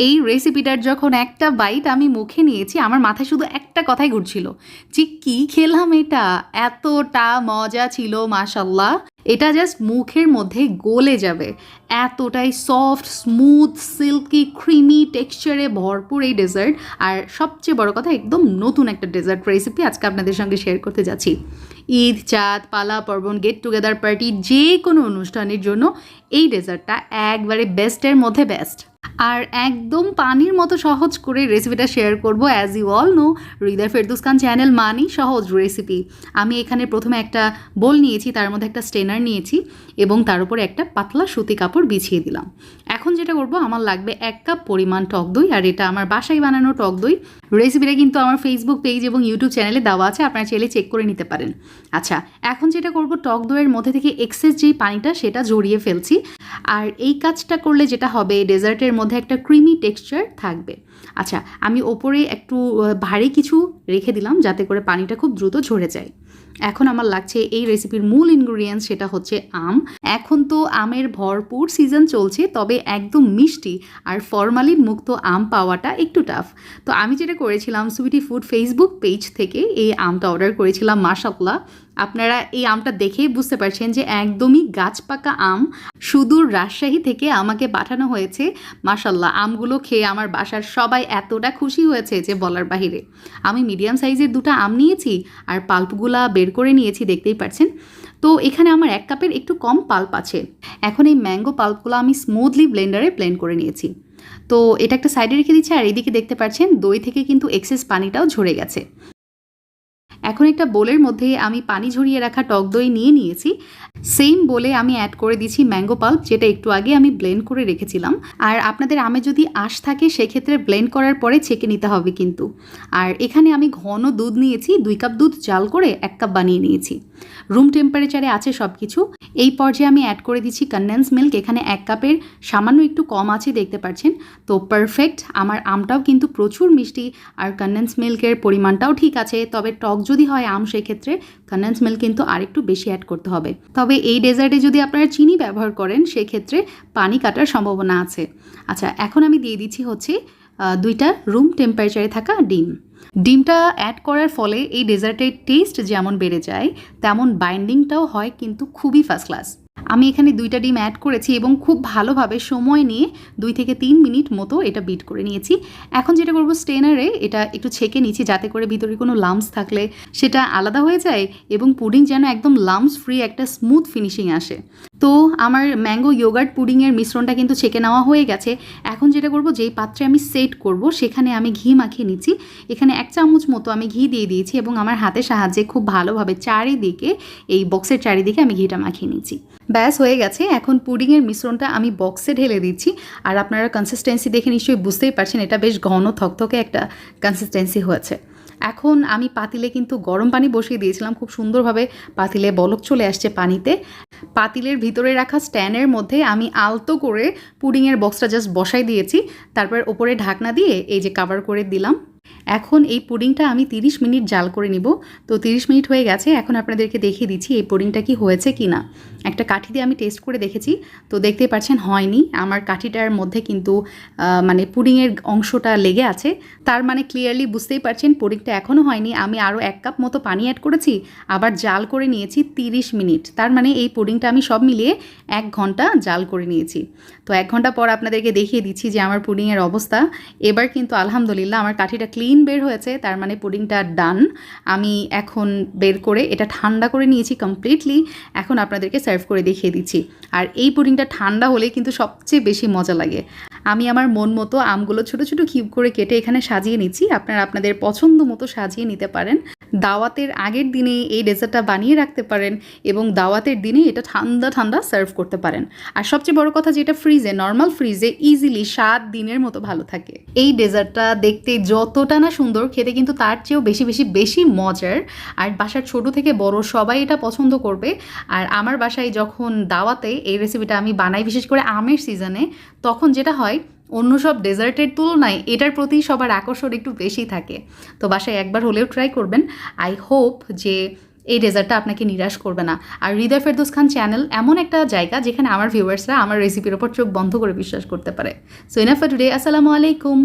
এই রেসিপিটার যখন একটা বাইট আমি মুখে নিয়েছি, আমার মাথায় শুধু একটা কথাই ঘুরছিল যে কী খেলাম এটা! এতটা মজা ছিল মাশাআল্লাহ! এটা জাস্ট মুখের মধ্যে গলে যাবে। এতটাই সফট, স্মুথ, সিল্কি, ক্রিমি টেক্সচারে ভরপুর এই ডেজার্ট। আর সবচেয়ে বড় কথা, একদম নতুন একটা ডেজার্ট রেসিপি আজকে আপনাদের সঙ্গে শেয়ার করতে যাচ্ছি। ঈদ, চাঁদ, পালা, পার্বণ, গেট টুগেদার পার্টি যে কোনো অনুষ্ঠানের জন্য এই ডেজার্টটা একবারে বেস্টের মধ্যে বেস্ট। আর একদম পানির মতো সহজ করে রেসিপিটা শেয়ার করব। As you all know, Hriday Ferdous Khan channel মানেই সহজ রেসিপি। আমি এখানে প্রথমে একটা বোল নিয়েছি, তার মধ্যে একটা স্টেনার নিয়েছি এবং তার উপরে একটা পাতলা সুতি কাপড় বিছিয়ে দিলাম। এখন যেটা করব, আমার লাগবে 1 কাপ পরিমাণ টক দই। আর এটা আমার বাসায় বানানো টক দই। রেসিপিটা কিন্তু আমার ফেসবুক পেজ এবং ইউটিউব চ্যানেলে দেওয়া আছে, আপনারা চাইলে চেক করে নিতে পারেন। আচ্ছা, এখন যেটা করব, টক দইয়ের মধ্যে থেকে এক্সেস যেই পানিটা সেটা ঝরিয়ে ফেলছি। আর এই কাজটা করলে যেটা হবে, ডেজার্টের মধ্যে একটা ক্রিমি টেক্সচার থাকবে। আচ্ছা, আমি ওপরে একটু ভারী কিছু রেখে দিলাম যাতে করে পানিটা খুব দ্রুত ঝরে যায়। এখন আমার লাগছে এই রেসিপির মূল ইনগ্রিডিয়েন্টস, সেটা হচ্ছে আম। এখন তো আমের ভরপুর সিজন চলছে, তবে একদম মিষ্টি আর ফরমালিন মুক্ত আম পাওয়াটা একটু টাফ। তো আমি যেটা করেছিলাম, সুইটি ফুড ফেসবুক পেজ থেকে এই আমটা অর্ডার করেছিলাম। মাশাআল্লাহ, আপনারা এই আমটা দেখেই বুঝতে পারছেন যে একদমই গাছ পাকা আম। সুদূর রাজশাহী থেকে আমাকে পাঠানো হয়েছে। মাশাআল্লাহ, আমগুলো খেয়ে আমার বাসার সবাই এতটা খুশি হয়েছে যে বলার বাহিরে। আমি মিডিয়াম সাইজের 2টা আম নিয়েছি আর পাল্পগুলা বের করে নিয়েছি, দেখতেই পাচ্ছেন। তো এখানে আমার 1 কাপের একটু কম পাল্প আছে। এখন এই ম্যাঙ্গো পাল্পগুলো আমি স্মুথলি ব্লেন্ডারে ব্লেন্ড করে নিয়েছি। তো এটা একটা সাইডে রেখে দিচ্ছি। আর এদিকে দেখতে পাচ্ছেন দই থেকে কিন্তু এক্সেস পানিটাও ঝরে গেছে। এখন একটা বোলের মধ্যে আমি পানি ঝরিয়ে রাখা টক দই নিয়ে নিয়েছি। সেম বোলে আমি অ্যাড করে দিচ্ছি ম্যাঙ্গো পাল্প, যেটা একটু আগে আমি ব্লেন্ড করে রেখেছিলাম। আর আপনাদের আমে যদি আঁশ থাকে সেক্ষেত্রে ব্লেন্ড করার পরে ছেঁকে নিতে হবে কিন্তু। আর এখানে আমি ঘন দুধ নিয়েছি, 2 কাপ দুধ জাল করে 1 কাপ বানিয়ে নিয়েছি। রুম টেম্পারেচারে আছে সব কিছু। এই পর্যায়ে আমি অ্যাড করে দিচ্ছি কনডেন্স মিল্ক। এখানে 1 কাপের সামান্য একটু কম আছে, দেখতে পাচ্ছেন। তো পারফেক্ট। আমার আমটাও কিন্তু প্রচুর মিষ্টি আর কনডেন্স মিল্কের পরিমাণটাও ঠিক আছে। তবে টক যদি হয় আম, সেক্ষেত্রে কনডেন্স মিল্ক কিন্তু আরেকটু বেশি অ্যাড করতে হবে। তবে এই ডেজার্টে যদি আপনারা চিনি ব্যবহার করেন সেক্ষেত্রে পানি কাটার সম্ভাবনা আছে। আচ্ছা, এখন আমি দিয়ে দিচ্ছি হচ্ছে 2টা রুম টেম্পারেচারে থাকা ডিম। ডিমটা অ্যাড করার ফলে এই ডেজার্টের টেস্ট যেমন বেড়ে যায়, তেমন বাইন্ডিংটাও হয় কিন্তু খুবই ফার্স্ট ক্লাস। আমি এখানে 2টা ডিম অ্যাড করেছি এবং খুব ভালোভাবে সময় নিয়ে 2 থেকে 3 মিনিট মতো এটা বিট করে নিয়েছি। এখন যেটা করব, স্টেনারে এটা একটু ছেঁকে নিচ্ছি যাতে করে ভিতরে কোনো লাম্পস থাকলে সেটা আলাদা হয়ে যায় এবং পুডিং যেন একদম লাম্পস ফ্রি একটা স্মুথ ফিনিশিং আসে। তো আমার ম্যাঙ্গো ইয়োগার্ট পুডিংয়ের মিশ্রণটা কিন্তু ছেঁকে নেওয়া হয়ে গেছে। এখন যেটা করব, যেই পাত্রে আমি সেট করব সেখানে আমি ঘি মাখিয়ে নিচ্ছি। এখানে 1 চামচ মতো আমি ঘি দিয়ে দিয়েছি এবং আমার হাতের সাহায্যে খুব ভালোভাবে চারিদিকে, এই বক্সের চারিদিকে আমি ঘিটা মাখিয়ে নিচ্ছি। ব্যাস হয়ে গেছে। এখন পুডিংয়ের মিশ্রণটা আমি বক্সে ঢেলে দিচ্ছি। আর আপনারা কনসিস্টেন্সি দেখে নিশ্চয়ই বুঝতেই পারছেন, এটা বেশ ঘন থকথকে একটা কনসিস্টেন্সি হয়েছে। এখন আমি পাতিলে কিন্তু গরম পানি বসিয়ে দিয়েছিলাম। খুব সুন্দরভাবে পাতিলে বলক চলে আসছে পানিতে। পাতিলের ভিতরে রাখা স্ট্যান্ডের মধ্যে আমি আলতো করে পুডিংয়ের বক্সটা জাস্ট বসাই দিয়েছি। তারপর ওপরে ঢাকনা দিয়ে এই যে কভার করে দিলাম। এখন এই পুডিংটা আমি 30 মিনিট জাল করে নিব। তো 30 মিনিট হয়ে গেছে। এখন আপনাদেরকে দেখিয়ে দিচ্ছি এই পুডিংটা কি হয়েছে কি না। একটা কাঠি দিয়ে আমি টেস্ট করে দেখেছি। তো দেখতেই পাচ্ছেন হয়নি। আমার কাঠিটার মধ্যে কিন্তু মানে পুডিংয়ের অংশটা লেগে আছে। তার মানে ক্লিয়ারলি বুঝতেই পারছেন পুডিংটা এখনও হয়নি। আমি আরও 1 কাপ মতো পানি অ্যাড করেছি, আবার জাল করে নিয়েছি 30 মিনিট। তার মানে এই পুডিংটা আমি সব মিলিয়ে 1 ঘন্টা জাল করে নিয়েছি। তো 1 ঘন্টা পর আপনাদেরকে দেখিয়ে দিচ্ছি যে আমার পুডিংয়ের অবস্থা। এবার কিন্তু আলহামদুলিল্লাহ আমার কাঠিটা ক্লিন বের হয়েছে, তার মানে পুডিংটা ডান। আমি এখন বের করে এটা ঠান্ডা করে নিয়েছি কমপ্লিটলি। এখন আপনাদেরকে সার্ভ করে দেখিয়ে দিচ্ছি। আর এই পুডিংটা ঠান্ডা হলে কিন্তু সবচেয়ে বেশি মজা লাগে। আমি আমার মন মতো আমগুলো ছোট ছোট কিউব করে কেটে এখানে সাজিয়ে নিচ্ছি। আপনারা আপনাদের পছন্দ মতো সাজিয়ে নিতে পারেন। দাওয়াতের আগের দিনে এই ডেজার্টটা বানিয়ে রাখতে পারেন এবং দাওয়াতের দিনে এটা ঠান্ডা ঠান্ডা সার্ভ করতে পারেন। আর সবচেয়ে বড় কথা, যেটা ফ্রিজে, নর্মাল ফ্রিজে ইজিলি 7 দিনের মতো ভালো থাকে। এই ডেজার্টটা দেখতে যতটা না সুন্দর, খেতে কিন্তু তার চেয়েও বেশি বেশি বেশি মজার। আর বাসার ছোট থেকে বড় সবাই এটা পছন্দ করবে। আর আমার বাসায় যখন দাওয়াতে এই রেসিপিটা আমি বানাই, বিশেষ করে আমের সিজনে, তখন যেটা হয়, অন্য সব ডেজার্টের তুলনায় এটার প্রতি সবার আকর্ষণ একটু বেশি থাকে। তো বাসায় একবার হলেও ট্রাই করবেন। আই হোপ যে এই ডেজার্টটা আপনাকে নিরাশ করবে না। আর হৃদয় ফেরদৌস খান চ্যানেল এমন একটা জায়গা যেখানে আমার ভিউয়ার্সরা আমার রেসিপির ওপর চোখ বন্ধ করে বিশ্বাস করতে পারে। সো ইনাফ ফর টুডে, আসসালামু আলাইকুম।